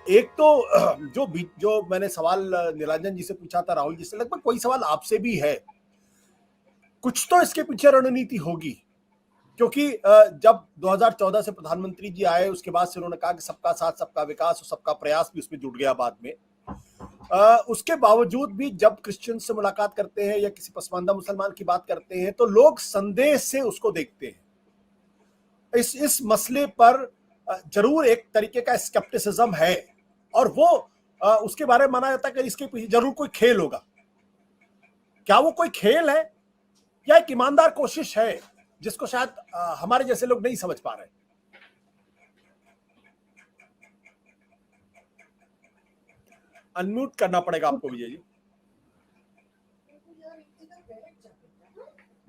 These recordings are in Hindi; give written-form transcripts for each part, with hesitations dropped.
एक तो जो मैंने सवाल निरंजन जी से पूछा था, राहुल जी से, लगभग कोई सवाल आपसे भी है। कुछ तो इसके पीछे रणनीति होगी, क्योंकि जब 2014 से प्रधानमंत्री जी आए, उसके बाद से उन्होंने कहा कि सबका साथ, सबका विकास और सबका प्रयास भी उसमें जुड़ गया बाद में। उसके बावजूद भी जब क्रिश्चियन से मुलाकात करते हैं या किसी पसमानदा मुसलमान की बात करते हैं, तो लोग संदेह से उसको देखते हैं। इस मसले पर जरूर एक तरीके का स्केप्टिसिज्म है, और वो उसके बारे में माना जाता है कि इसके पीछे जरूर कोई खेल होगा। क्या वो कोई खेल है या एक ईमानदार कोशिश है, जिसको शायद हमारे जैसे लोग नहीं समझ पा रहे। अनम्यूट करना पड़ेगा आपको विजय जी।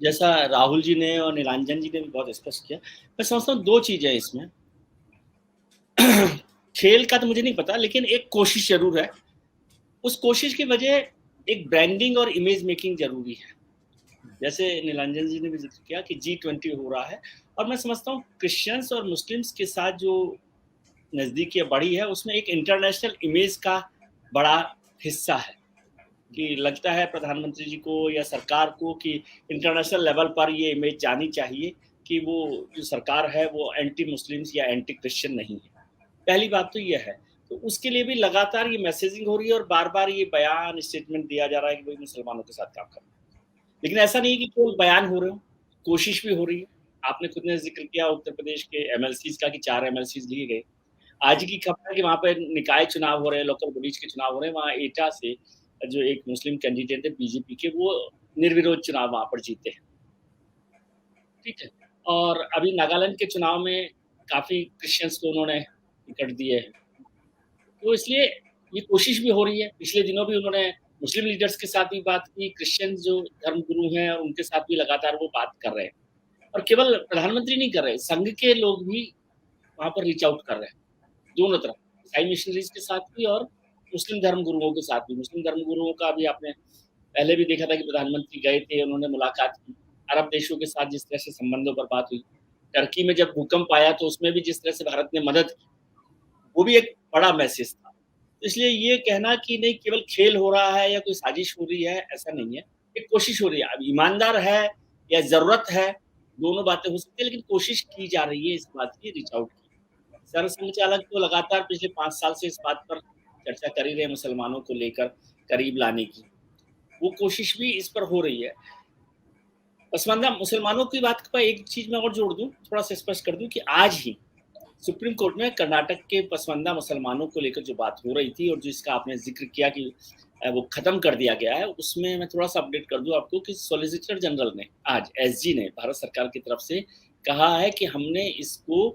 जैसा राहुल जी ने और निरंजन जी ने भी बहुत स्पष्ट किया, मैं समझता हूँ दो चीजें इसमें। खेल का तो मुझे नहीं पता, लेकिन एक कोशिश जरूर है। उस कोशिश की वजह एक ब्रांडिंग और इमेज मेकिंग जरूरी है। जैसे निरंजन जी ने भी जिक्र किया कि G20 हो रहा है, और मैं समझता हूँ क्रिश्चियंस और मुस्लिम्स के साथ जो नजदीकी बढ़ी है, उसमें एक इंटरनेशनल इमेज का बड़ा हिस्सा है कि लगता है प्रधानमंत्री जी को या सरकार को कि इंटरनेशनल लेवल पर ये इमेज जानी चाहिए कि वो जो सरकार है वो एंटी मुस्लिम्स या एंटी क्रिश्चियन नहीं है। पहली बात तो ये है। तो उसके लिए भी लगातार ये मैसेजिंग हो रही है और बार बार ये बयान स्टेटमेंट दिया जा रहा है कि भाई मुसलमानों के साथ काम करना। लेकिन ऐसा नहीं है कि केवल बयान हो रहे हो, कोशिश भी हो रही है। आपने खुद ने जिक्र किया उत्तर प्रदेश के एमएलसीज का कि 4 एमएलसीज लिए गए। आज की खबर है कि वहाँ पे निकाय चुनाव हो रहे हैं, लोकल बॉडीज के चुनाव हो रहे हैं। वहाँ एटा से जो एक मुस्लिम कैंडिडेट है बीजेपी के, वो निर्विरोध चुनाव वहाँ पर जीते हैं। ठीक है। और अभी नागालैंड के चुनाव में काफी क्रिश्चियंस को उन्होंने टिकट दिए हैं। तो इसलिए ये कोशिश भी हो रही है। पिछले दिनों भी उन्होंने मुस्लिम लीडर्स के साथ भी बात की, क्रिश्चियन जो धर्मगुरु हैं उनके साथ भी लगातार वो बात कर रहे हैं। और केवल प्रधानमंत्री नहीं कर रहे, संघ के लोग भी वहाँ पर रीच आउट कर रहे हैं, दोनों तरफ, ईसाई मिशनरीज के साथ भी और मुस्लिम धर्मगुरुओं के साथ भी। मुस्लिम धर्मगुरुओं का भी आपने पहले भी देखा था कि प्रधानमंत्री गए थे, उन्होंने मुलाकात की। अरब देशों के साथ जिस तरह से संबंधों पर बात हुई, टर्की में जब भूकंप आया तो उसमें भी जिस तरह से भारत ने मदद की, वो भी एक बड़ा मैसेज था। इसलिए ये कहना कि नहीं केवल खेल हो रहा है या कोई साजिश हो रही है, ऐसा नहीं है। एक कोशिश हो रही है। अब ईमानदार है या ज़रूरत है, दोनों बातें हो सकती है, लेकिन कोशिश की जा रही है इस बात की, रीच आउट की। सरसंघचालक तो लगातार पिछले 5 साल से इस बात पर चर्चा कर ही रहे हैं, मुसलमानों को लेकर करीब लाने की। वो कोशिश भी इस पर हो रही है। पसमानदा मुसलमानों की बात पर एक चीज़ मैं और जोड़ दूँ, थोड़ा-सा स्पष्ट कर दूँ कि आज ही सुप्रीम कोर्ट में कर्नाटक के पसमानदा मुसलमानों को लेकर जो बात हो रही थी और जिसका आपने जिक्र किया कि वो खत्म कर दिया गया है, उसमें मैं थोड़ा-सा अपडेट कर दूँ आपको कि सॉलिसिटर जनरल ने आज एसजी ने भारत सरकार की तरफ से कहा है कि हमने इसको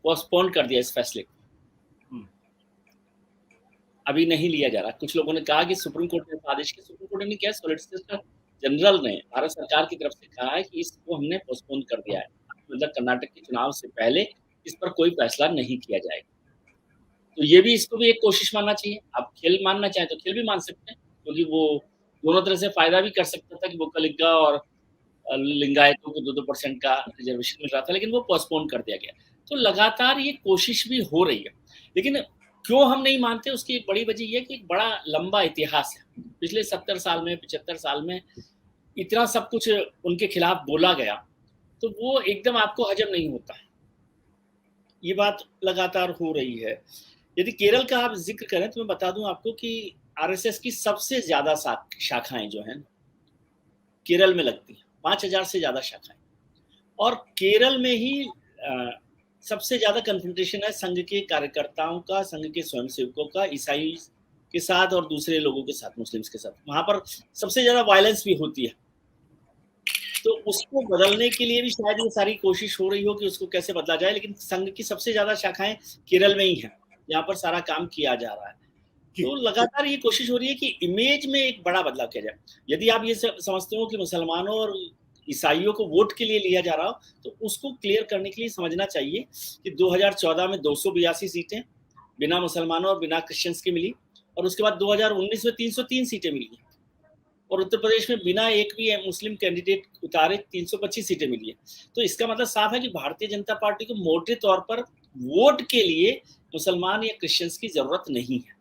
पोस्टपोन कर दिया इस फैसले को। अभी नहीं लिया जा रहा। कुछ लोगों ने कहा कि सुप्रीम कोर्ट ने आदेश किया, सुप्रीम कोर्ट ने किया, सॉलिसिटर जनरल ने भारत सरकार की तरफ से कहा है कि इसको हमने पोस्टपोन कर दिया है। मतलब कर्नाटक के चुनाव से पहले इस पर कोई फैसला नहीं किया जाएगा। तो ये भी, इसको भी एक कोशिश मानना चाहिए। आप खेल मानना चाहें तो खेल भी मान सकते हैं, क्योंकि वो दोनों तरह से फ़ायदा भी कर सकता था कि वोकलिगा और लिंगायतों को 2-2% का रिज़र्वेशन मिल रहा था, लेकिन वो पोस्टपोन कर दिया गया। तो लगातार ये कोशिश भी हो रही है। लेकिन क्यों हम नहीं मानते, उसकी एक बड़ी वजह ये है कि एक बड़ा लंबा इतिहास है। पिछले 70 साल में, 75 साल में इतना सब कुछ उनके खिलाफ बोला गया, तो वो एकदम आपको हज़म नहीं होता। ये बात लगातार हो रही है। यदि केरल का आप ज़िक्र करें तो मैं बता दूँ आपको कि आरएसएस की सबसे ज़्यादा शाखाएँ जो हैं, केरल में लगती हैं। 5000 से ज़्यादा शाखाएँ। और केरल में ही सबसे ज़्यादा कन्फ्रंटेशन है संघ के कार्यकर्ताओं का, संघ के स्वयंसेवकों का, ईसाई के साथ और दूसरे लोगों के साथ, मुस्लिम्स के साथ। वहाँ पर सबसे ज़्यादा वायलेंस भी होती है। तो उसको बदलने के लिए भी शायद ये सारी कोशिश हो रही हो कि उसको कैसे बदला जाए, लेकिन संघ की सबसे ज़्यादा शाखाएँ केरल में ही हैं, जहाँ पर सारा काम किया जा रहा है। तो लगातार ये कोशिश हो रही है कि इमेज में एक बड़ा बदलाव किया जाए। यदि आप ये समझते हो कि मुसलमानों और ईसाइयों को वोट के लिए लिया जा रहा हो, तो उसको क्लियर करने के लिए समझना चाहिए कि 2014 में 282 सीटें बिना मुसलमानों और बिना क्रिश्चियंस की मिली, और उसके बाद 2019 में 303 सीटें मिली, और उत्तर प्रदेश में बिना एक भी मुस्लिम कैंडिडेट उतारे 325 सीटें मिली है। तो इसका मतलब साफ है कि भारतीय जनता पार्टी को मोटे तौर पर वोट के लिए मुसलमान या क्रिश्चियंस की जरूरत नहीं है।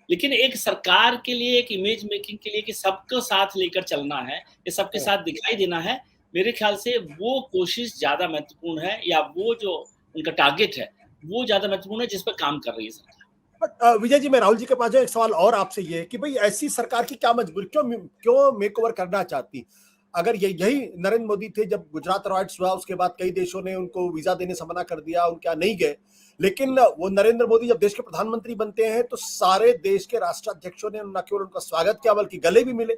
लेकिन एक सरकार के लिए, एक इमेज मेकिंग के लिए कि सबको साथ लेकर चलना है या सबके साथ दिखाई देना है, मेरे ख्याल से वो कोशिश ज्यादा महत्वपूर्ण है, या वो जो उनका टारगेट है वो ज्यादा महत्वपूर्ण है जिस पर काम कर रही है सरकार। बट विजय जी, मैं राहुल जी के पास एक सवाल और आपसे ये है कि भाई ऐसी सरकार की क्या मजबूरी, क्यों मेकओवर करना चाहती? अगर यही नरेंद्र मोदी थे जब गुजरात रॉयट्स हुआ, उसके बाद कई देशों ने उनको वीजा देने से मना कर दिया, उनके यहाँ नहीं गए। लेकिन वो नरेंद्र मोदी जब देश के प्रधानमंत्री बनते हैं तो सारे देश के राष्ट्राध्यक्षों ने न केवल उनका स्वागत किया बल्कि गले भी मिले।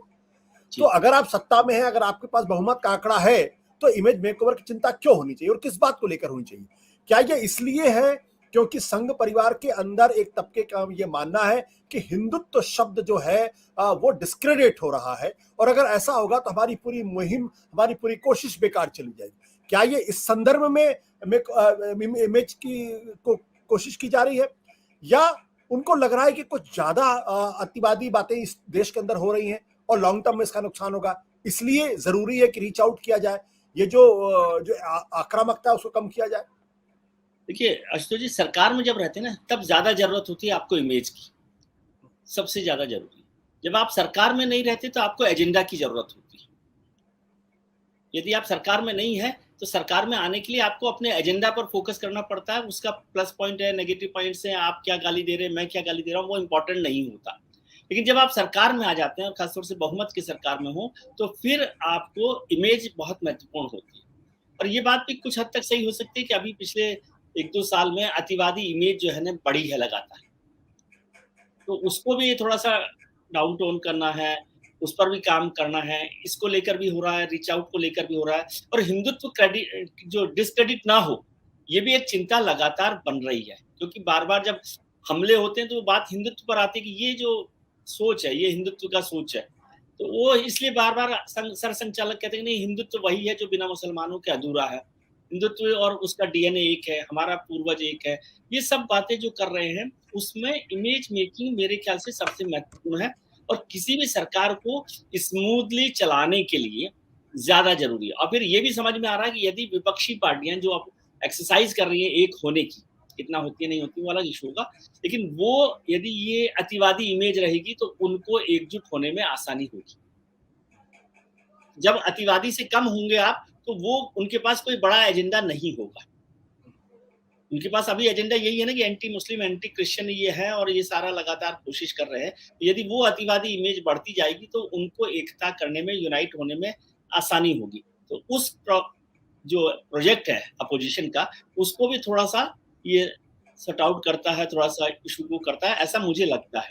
तो अगर आप सत्ता में हैं, अगर आपके पास बहुमत का आंकड़ा है, तो इमेज मेकओवर की चिंता क्यों होनी चाहिए और किस बात को लेकर होनी चाहिए? क्या ये इसलिए है क्योंकि संघ परिवार के अंदर एक तबके का ये मानना है कि हिंदुत्व शब्द जो है वो डिस्क्रेडिट हो रहा है, और अगर ऐसा होगा तो हमारी पूरी मुहिम, हमारी पूरी कोशिश बेकार चली जाएगी? क्या ये इस संदर्भ में इमेज की कोशिश की जा रही है, या उनको लग रहा है कि कुछ ज्यादा अतिवादी बातें इस देश के अंदर हो रही हैं और लॉन्ग टर्म में इसका नुकसान होगा, इसलिए जरूरी है कि रीच आउट किया जाए, ये जो आक्रामकता है उसको कम किया जाए? देखिए आशुतोष जी, सरकार में जब रहते हैं ना तब ज्यादा जरूरत होती है आपको इमेज की, सबसे ज्यादा जरूरी। जब आप सरकार में नहीं रहते तो आपको एजेंडा की जरूरत होती है। यदि आप सरकार में नहीं है तो सरकार में आने के लिए आपको अपने एजेंडा पर फोकस करना पड़ता है। उसका प्लस पॉइंट है, नेगेटिव पॉइंट्स हैं, आप क्या गाली दे रहे हैं, मैं क्या गाली दे रहा हूँ, वो इंपॉर्टेंट नहीं होता। लेकिन जब आप सरकार में आ जाते हैं और खासतौर से बहुमत की सरकार में हो, तो फिर आपको इमेज बहुत महत्वपूर्ण होती है। और ये बात भी कुछ हद तक सही हो सकती है कि अभी पिछले 1-2 साल में अतिवादी इमेज जो है ना बढ़ी है लगातार, तो उसको भी थोड़ा सा डाउन टोन करना है, उस पर भी काम करना है। इसको लेकर भी हो रहा है, रीच आउट को लेकर भी हो रहा है, और हिंदुत्व क्रेडिट जो डिस्क्रेडिट ना हो, ये भी एक चिंता लगातार बन रही है। क्योंकि बार बार जब हमले होते हैं तो बात हिंदुत्व पर आती है कि ये जो सोच है ये हिंदुत्व का सोच है, तो वो इसलिए बार बार सर संचालक कहते हैं नहीं, हिंदुत्व वही है जो बिना मुसलमानों के अधूरा है, हिंदुत्व और उसका डीएनए एक है, हमारा पूर्वज एक है। ये सब बातें जो कर रहे हैं उसमें इमेज मेकिंग मेरे ख्याल से सबसे महत्वपूर्ण है, और किसी भी सरकार को स्मूथली चलाने के लिए ज्यादा जरूरी है। और फिर ये भी समझ में आ रहा है कि यदि विपक्षी पार्टियां जो अब एक्सरसाइज कर रही हैं एक होने की, कितना होती है नहीं होती वो अलग इशू होगा, लेकिन वो यदि ये अतिवादी इमेज रहेगी तो उनको एकजुट होने में आसानी होगी। जब अतिवादी से कम होंगे आप, तो वो उनके पास कोई बड़ा एजेंडा नहीं होगा। उनके पास अभी एजेंडा यही है ना कि एंटी मुस्लिम, एंटी क्रिश्चियन ये है, और ये सारा लगातार कोशिश कर रहे हैं। यदि वो अतिवादी इमेज बढ़ती जाएगी तो उनको एकता करने में, यूनाइट होने में आसानी होगी। तो उस जो प्रोजेक्ट है अपोजिशन का, उसको भी थोड़ा सा ये सॉर्ट आउट करता है, थोड़ा सा इशू को करता है, ऐसा मुझे लगता है।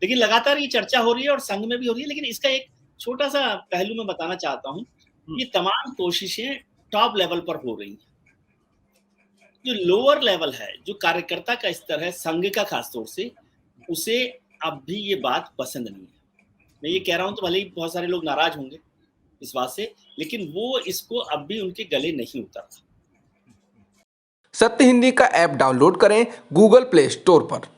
लेकिन लगातार ये चर्चा हो रही है और संघ में भी हो रही है। लेकिन इसका एक छोटा सा पहलू मैं बताना चाहता हूँ, ये तमाम कोशिशें टॉप लेवल पर हो रही हैं। जो लोअर लेवल है, जो कार्यकर्ता का स्तर है संघ का खासतौर से, उसे अब भी ये बात पसंद नहीं है। मैं ये कह रहा हूं तो भले ही बहुत सारे लोग नाराज होंगे इस बात से, लेकिन वो इसको अब भी उनके गले नहीं उतरता। सत्य हिंदी का ऐप डाउनलोड करें गूगल प्ले स्टोर पर।